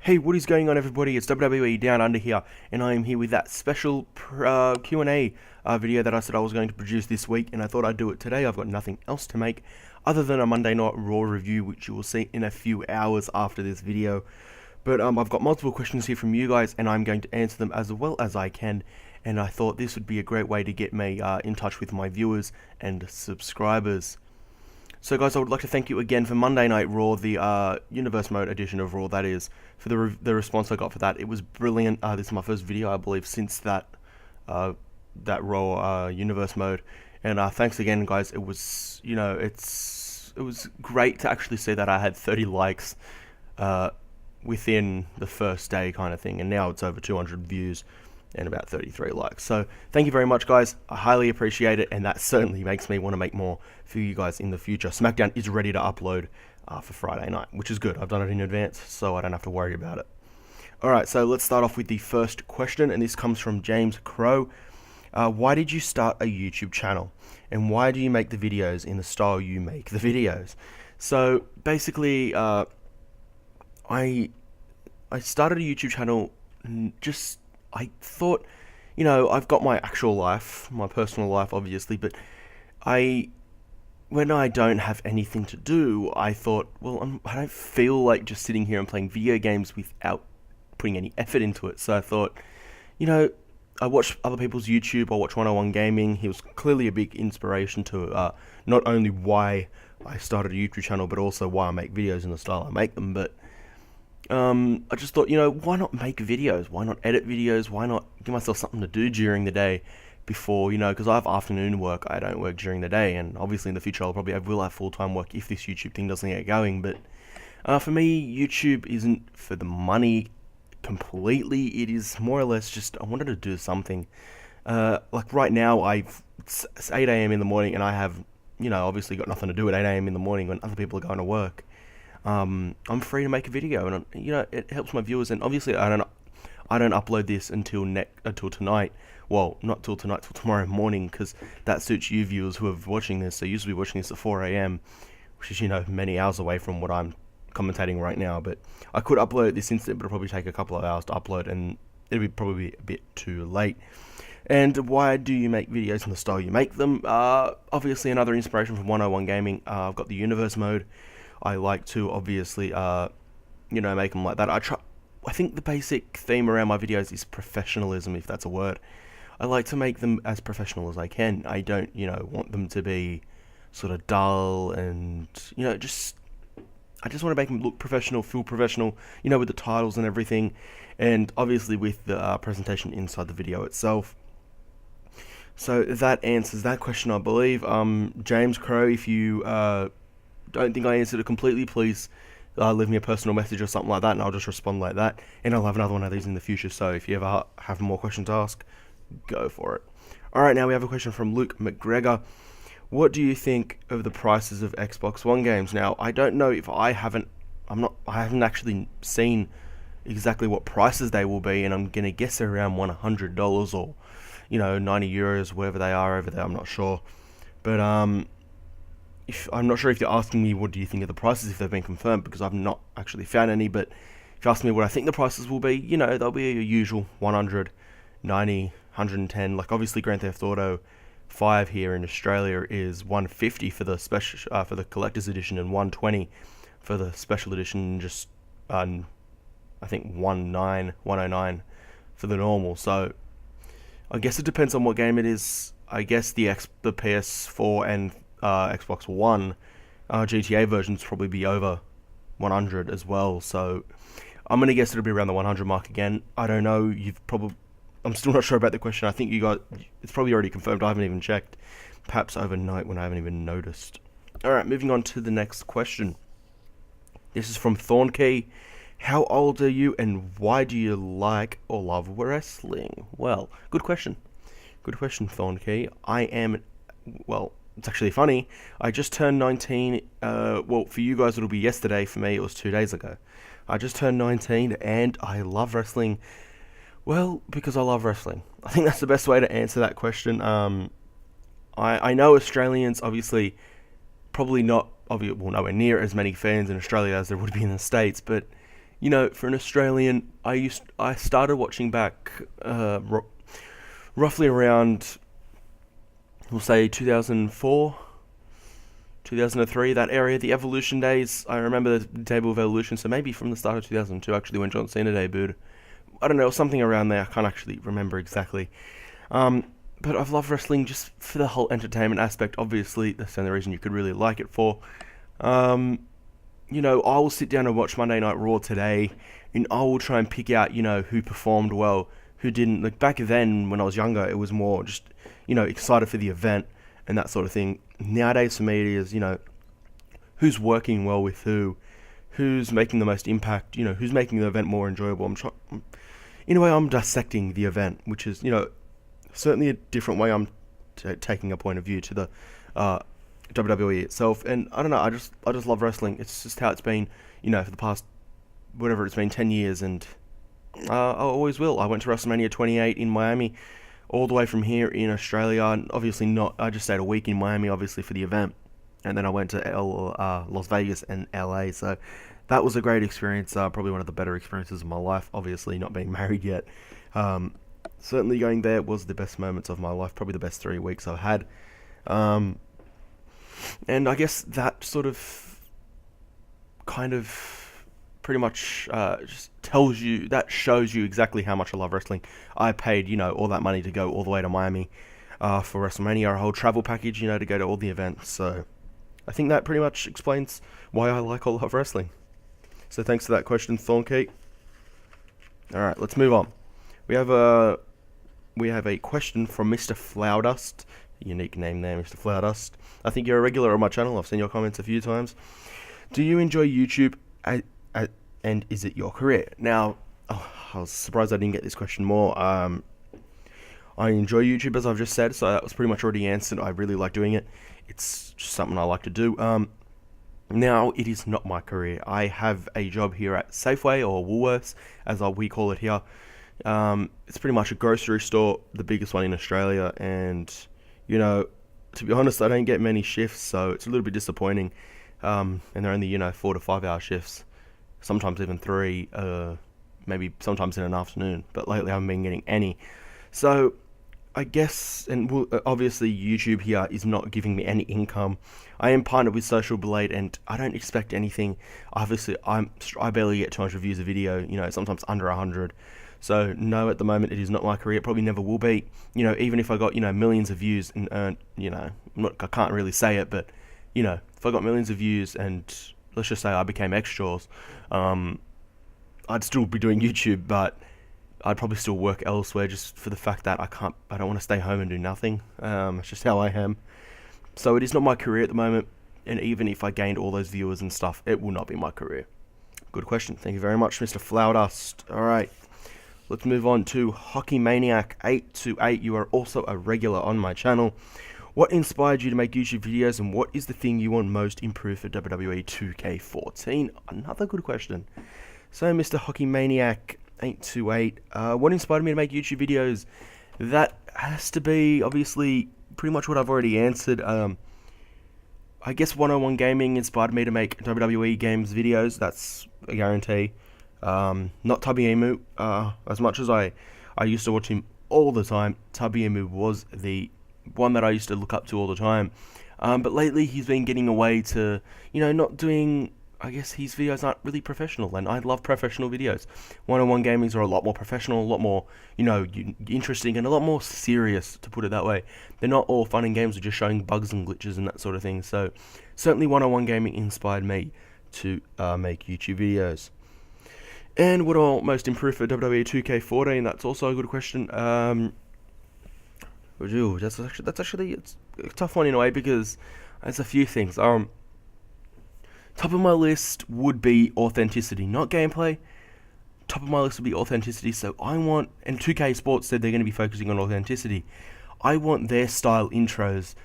Hey, what is going on, everybody? It's WWEDownUnder here, and I am here with that special Q&A video that I said I was going to produce this week, and I thought I'd do it today. I've got nothing else to make other than a Monday Night Raw review, which you will see in a few hours after this video. But I've got multiple questions here from you guys, and I'm going to answer them as well as I can, and I thought this would be a great way to get me in touch with my viewers and subscribers. So guys, I would like to thank you again for Monday Night Raw, the Universe Mode edition of Raw, that is, for the response I got for that. It was brilliant. This is my first video, I believe, since that Raw Universe Mode, and thanks again, guys. It was, it was great to actually see that I had 30 likes within the first day, kind of thing, and now it's over 200 views and about 33 likes. So thank you very much, guys. I highly appreciate it, and that certainly makes me want to make more for you guys in the future. SmackDown is ready to upload for Friday night, which is good. I've done it in advance, so I don't have to worry about it. Alright, so let's start off with the first question, and this comes from James Crow. Why did you start a YouTube channel? And why do you make the videos in the style you make the videos? So basically, I started a YouTube channel just... I thought, I've got my actual life, my personal life, obviously, but when I don't have anything to do, I thought, well, I don't feel like just sitting here and playing video games without putting any effort into it. So I thought, I watch other people's YouTube, I watch 101 Gaming. He was clearly a big inspiration to not only why I started a YouTube channel, but also why I make videos in the style I make them. But I just thought, why not make videos? Why not edit videos? Why not give myself something to do during the day before, because I have afternoon work. I don't work during the day, and obviously in the future will have full-time work if this YouTube thing doesn't get going. But for me, YouTube isn't for the money completely. It is more or less just I wanted to do something. Like right now, it's 8 a.m. in the morning, and I have, obviously got nothing to do at 8 a.m. in the morning when other people are going to work. I'm free to make a video, and it helps my viewers. And obviously, I don't upload this until tonight. Well, not till tonight, till tomorrow morning, because that suits you viewers who are watching this. So you usually be watching this at 4 a.m., which is many hours away from what I'm commentating right now. But I could upload it this instant, but it'll probably take a couple of hours to upload, and it'll be probably a bit too late. And why do you make videos in the style you make them? Obviously, another inspiration from 101 Gaming. I've got the Universe Mode. I like to obviously, make them like that. I think the basic theme around my videos is professionalism, if that's a word. I like to make them as professional as I can. I don't, want them to be sort of dull and, I just want to make them look professional, feel professional, with the titles and everything, and obviously with the presentation inside the video itself. So that answers that question, I believe. James Crow, if you don't think I answered it completely, please leave me a personal message or something like that, and I'll just respond like that, and I'll have another one of these in the future. So if you ever have more questions to ask, go for it. Alright, now we have a question from Luke McGregor. What do you think of the prices of Xbox One games? Now, I don't know if I haven't actually seen exactly what prices they will be, and I'm gonna guess they're around $100 or 90 euros, whatever they are over there. I'm not sure, but I'm not sure if you're asking me what do you think of the prices, if they've been confirmed, because I've not actually found any. But if you ask me what I think the prices will be, they'll be your usual 100, 90, 110. Like obviously Grand Theft Auto 5 here in Australia is 150 for the special for the collector's edition, and 120 for the special edition. Just I think 109 for the normal. So I guess it depends on what game it is. I guess the PS4 and Xbox One GTA versions probably be over 100 as well, so I'm gonna guess it'll be around the 100 mark again. I don't know. I'm still not sure about the question. I think it's probably already confirmed. I haven't even checked. Perhaps overnight when I haven't even noticed. Alright, moving on to the next question. This is from Thornkey. How old are you, and why do you like or love wrestling? Well, good question. Good question, Thornkey. It's actually funny. I just turned 19. Well, for you guys, it'll be yesterday. For me, it was 2 days ago. I just turned 19, and I love wrestling. Well, because I love wrestling. I think that's the best way to answer that question. I know Australians, obviously, probably not, nowhere near as many fans in Australia as there would be in the States, but For an Australian, I started watching back roughly around, we'll say 2004, 2003, that area, the Evolution days. I remember the debut of Evolution, so maybe from the start of 2002, actually, when John Cena debuted. I don't know, something around there. I can't actually remember exactly. But I've loved wrestling just for the whole entertainment aspect. Obviously, that's the only reason you could really like it for. I will sit down and watch Monday Night Raw today, and I will try and pick out, who performed well, who didn't. Like, back then, when I was younger, it was more just, excited for the event and that sort of thing. Nowadays, for me, it is, who's working well with who's making the most impact, who's making the event more enjoyable. In a way, I'm dissecting the event, which is, certainly a different way I'm taking a point of view to the WWE itself. And I don't know, I just love wrestling. It's just how it's been, for the past, whatever it's been, 10 years, and I always will. I went to WrestleMania 28 in Miami, all the way from here in Australia, and obviously not, I just stayed a week in Miami, obviously, for the event, and then I went to Las Vegas and LA, so that was a great experience, probably one of the better experiences of my life, obviously not being married yet. Certainly going there was the best moments of my life, probably the best 3 weeks I've had. And I guess that sort of kind of pretty much just shows you exactly how much I love wrestling. I paid, all that money to go all the way to Miami for WrestleMania, a whole travel package, to go to all the events. So I think that pretty much explains why I like all of wrestling. So thanks for that question, Thornkeat. Alright, let's move on. We have a question from Mr. Flowdust. Unique name there, Mr. Flowdust. I think you're a regular on my channel. I've seen your comments a few times. Do you enjoy YouTube, and is it your career? Now, I was surprised I didn't get this question more. I enjoy YouTube, as I've just said, so that was pretty much already answered. I really like doing it. It's just something I like to do. Now, it is not my career. I have a job here at Safeway, or Woolworths, as we call it here. It's pretty much a grocery store, the biggest one in Australia, and, to be honest, I don't get many shifts, so it's a little bit disappointing. And they're only, 4 to 5 hour shifts, sometimes even 3, maybe sometimes in an afternoon, but lately I haven't been getting any. So I guess, and obviously YouTube here is not giving me any income. I am partnered with Social Blade, and I don't expect anything. Obviously, I barely get 200 views a video, sometimes under 100. So no, at the moment it is not my career. It probably never will be. Even if I got millions of views and earned, I can't really say it, but if I got millions of views and let's just say I became X-Jaws, I'd still be doing YouTube, but I'd probably still work elsewhere just for the fact that I don't want to stay home and do nothing. It's just how I am. So it is not my career at the moment, and even if I gained all those viewers and stuff, it will not be my career. Good question. Thank you very much, Mr. Flowdust. Alright, let's move on to Hockey Maniac 828. You are also a regular on my channel. What inspired you to make YouTube videos, and what is the thing you want most improved for WWE 2K14? Another good question. So, Mr. Hockey Maniac 828, what inspired me to make YouTube videos? That has to be, obviously, pretty much what I've already answered. I guess 101 Gaming inspired me to make WWE games videos. That's a guarantee. Not Tubby Emu. As much as I used to watch him all the time, Tubby Emu was the one that I used to look up to all the time. But lately he's been getting away to, not doing, I guess his videos aren't really professional, and I love professional videos. 101 Gamings are a lot more professional, a lot more, interesting, and a lot more serious, to put it that way. They're not all fun and games of just showing bugs and glitches and that sort of thing. So certainly 101 Gaming inspired me to make YouTube videos. And what I'll most improve for WWE 2K14, that's also a good question. That's actually it's a tough one in a way, because there's a few things. Top of my list would be authenticity, not gameplay. Top of my list would be authenticity. So I want, and 2K Sports said they're going to be focusing on authenticity. I want their style intros,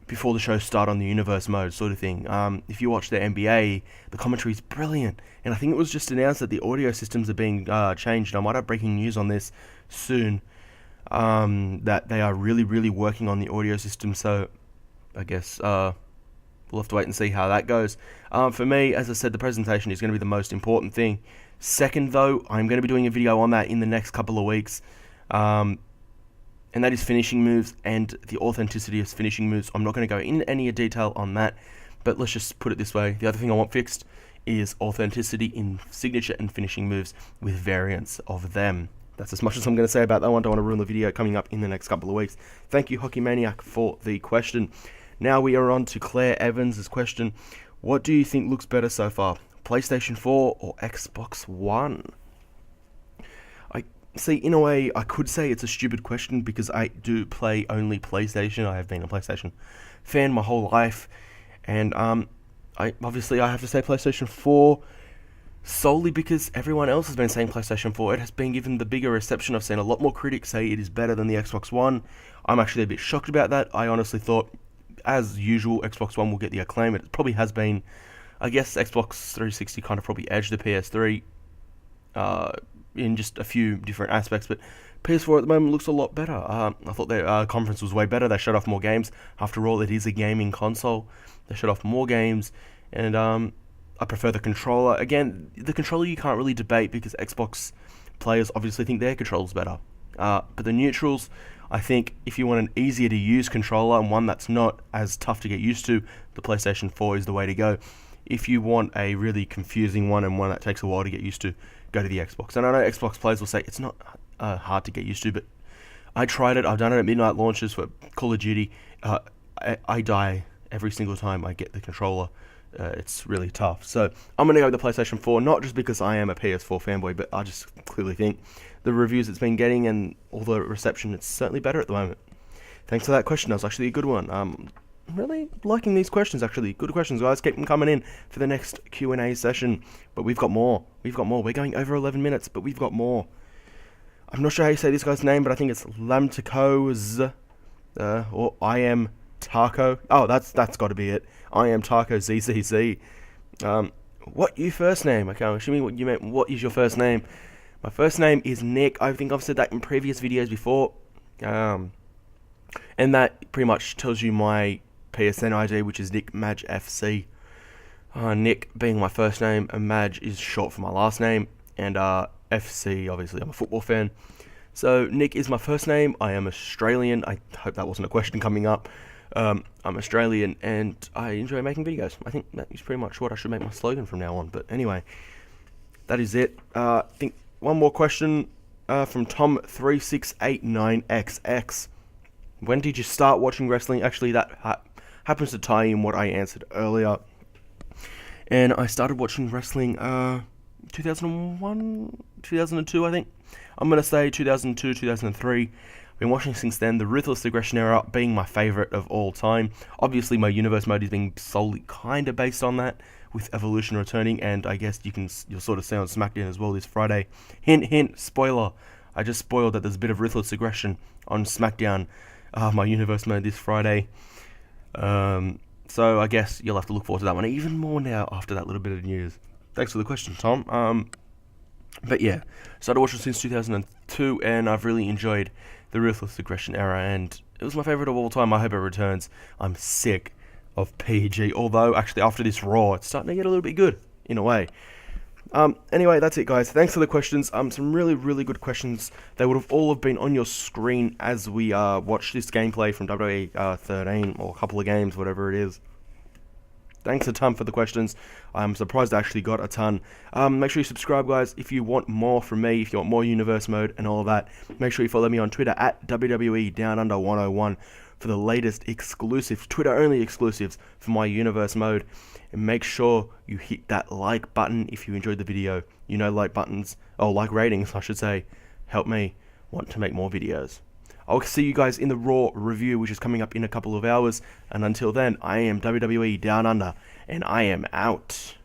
before the show start on the universe mode sort of thing. If you watch the NBA, the commentary is brilliant. And I think it was just announced that the audio systems are being changed. I might have breaking news on this soon. That they are really, really working on the audio system. So I guess we'll have to wait and see how that goes. For me, as I said, the presentation is going to be the most important thing. Second, though, I'm going to be doing a video on that in the next couple of weeks. And that is finishing moves and the authenticity of finishing moves. I'm not going to go in any detail on that, but let's just put it this way. The other thing I want fixed is authenticity in signature and finishing moves with variants of them. That's as much as I'm going to say about that one. Don't want to ruin the video coming up in the next couple of weeks. Thank you, Hockey Maniac, for the question. Now we are on to Claire Evans' question. What do you think looks better so far? PlayStation 4 or Xbox One? See, in a way, I could say it's a stupid question because I do play only PlayStation. I have been a PlayStation fan my whole life. And I have to say PlayStation 4 solely because everyone else has been saying PlayStation 4. It has been given the bigger reception. I've seen a lot more critics say it is better than the Xbox One. I'm actually a bit shocked about that. I honestly thought, as usual, Xbox One will get the acclaim. It probably has been. I guess Xbox 360 kind of probably edged the PS3 in just a few different aspects, but PS4 at the moment looks a lot better. I thought their conference was way better. They showed off more games. After all, it is a gaming console. They showed off more games, and I prefer the controller. Again, the controller you can't really debate because Xbox players obviously think their controller's better. But the neutrals, I think if you want an easier to use controller and one that's not as tough to get used to, the PlayStation 4 is the way to go. If you want a really confusing one and one that takes a while to get used to, go to the Xbox. And I know Xbox players will say it's not hard to get used to, but I tried it. I've done it at midnight launches for Call of Duty. I die every single time I get the controller. It's really tough. So I'm going to go with the PlayStation 4, not just because I am a PS4 fanboy, but I just clearly think the reviews it's been getting and all the reception, it's certainly better at the moment. Thanks for that question. That was actually a good one. I'm really liking these questions, actually. Good questions, guys. Keep them coming in for the next Q&A session. But we've got more. We're going over 11 minutes, but we've got more. I'm not sure how you say this guy's name, but I think it's Lamtacoz, or I am Taco. Oh, that's got to be it. I am Taco ZZZ. What your first name? Okay, I'm assuming what you meant. What is your first name? My first name is Nick. I think I've said that in previous videos before. And that pretty much tells you my PSN ID, which is Nick Madge FC. Nick being my first name, and Madge is short for my last name, and FC, obviously, I'm a football fan. So Nick is my first name. I am Australian. I hope that wasn't a question coming up. I'm Australian, and I enjoy making videos. I think that is pretty much what I should make my slogan from now on. But anyway, that is it. I think one more question from Tom3689XX. When did you start watching wrestling? Actually, that happens to tie in what I answered earlier. And I started watching wrestling 2001, 2002, I think. I'm going to say 2002, 2003. Been watching since then. The Ruthless Aggression era being my favourite of all time. Obviously, my universe mode is being solely kind of based on that, with Evolution returning, and I guess you'll sort of see on SmackDown as well this Friday. Hint, hint, spoiler. I just spoiled that there's a bit of Ruthless Aggression on SmackDown, my universe mode this Friday. So I guess you'll have to look forward to that one even more now after that little bit of news. Thanks for the question, Tom. But yeah, started watching since 2002, and I've really enjoyed the Ruthless Aggression era, and it was my favourite of all time. I hope it returns. I'm sick of PG, although actually after this Raw, it's starting to get a little bit good, in a way. Anyway, that's it, guys. Thanks for the questions. Some really, really good questions. They would have all have been on your screen as we watch this gameplay from WWE 13, or a couple of games, whatever it is. Thanks a ton for the questions. I'm surprised I actually got a ton. Make sure you subscribe, guys, if you want more from me, if you want more universe mode and all of that. Make sure you follow me on Twitter at WWEDownUnder101 for the latest exclusives, Twitter-only exclusives for my universe mode. And make sure you hit that like button if you enjoyed the video. You know, like buttons, like ratings, I should say, help me want to make more videos. I'll see you guys in the Raw review, which is coming up in a couple of hours. And until then, I am WWE Down Under, and I am out.